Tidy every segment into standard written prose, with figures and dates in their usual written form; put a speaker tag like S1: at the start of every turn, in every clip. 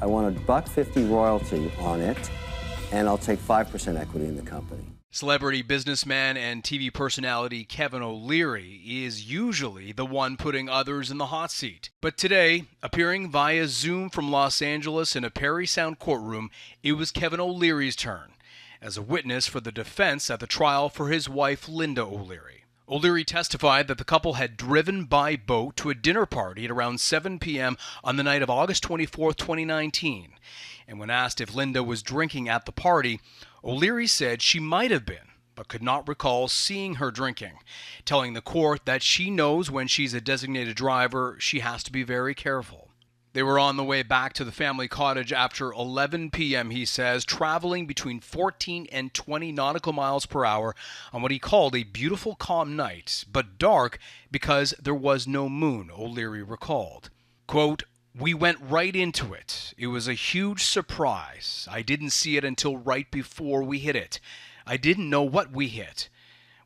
S1: I want $1.50 royalty on it, and I'll take 5% equity in the company.
S2: Celebrity businessman and TV personality Kevin O'Leary is usually the one putting others in the hot seat. But today, appearing via Zoom from Los Angeles in a Parry Sound courtroom, it was Kevin O'Leary's turn as a witness for the defense at the trial for his wife, Linda Oleary. Oleary testified that the couple had driven by boat to a dinner party at around 7 p.m. on the night of August 24, 2019. And when asked if Linda was drinking at the party, Oleary said she might have been, but could not recall seeing her drinking, telling the court that she knows when she's a designated driver, she has to be very careful. They were on the way back to the family cottage after 11 p.m., he says, traveling between 14 and 20 nautical miles per hour on what he called a beautiful, calm night, but dark because there was no moon, Oleary recalled. Quote, "We went right into it. It was a huge surprise. I didn't see it until right before we hit it. I didn't know what we hit."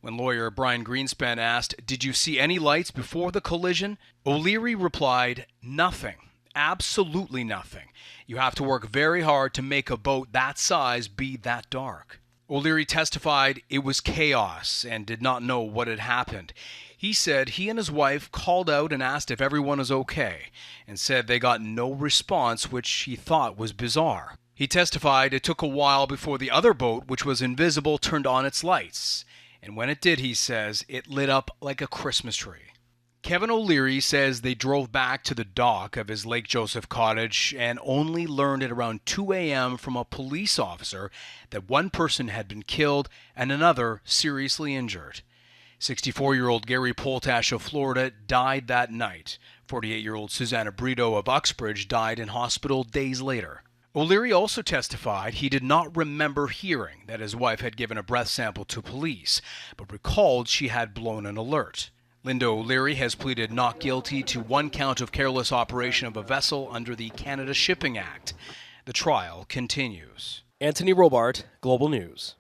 S2: When lawyer Brian Greenspan asked, "Did you see any lights before the collision?" Oleary replied, "Nothing. Absolutely nothing. You have to work very hard to make a boat that size be that dark." Oleary testified it was chaos and did not know what had happened. He said he and his wife called out and asked if everyone was okay, and said they got no response, which he thought was bizarre. He testified it took a while before the other boat, which was invisible, turned on its lights. And when it did, he says, it lit up like a Christmas tree. Kevin O'Leary says they drove back to the dock of his Lake Joseph cottage and only learned at around 2 a.m. from a police officer that one person had been killed and another seriously injured. 64-year-old Gary Poltash of Florida died that night. 48-year-old Susanna Brito of Uxbridge died in hospital days later. Oleary also testified he did not remember hearing that his wife had given a breath sample to police, but recalled she had blown an alert. Linda Oleary has pleaded not guilty to one count of careless operation of a vessel under the Canada Shipping Act. The trial continues.
S3: Antony Robart, Global News.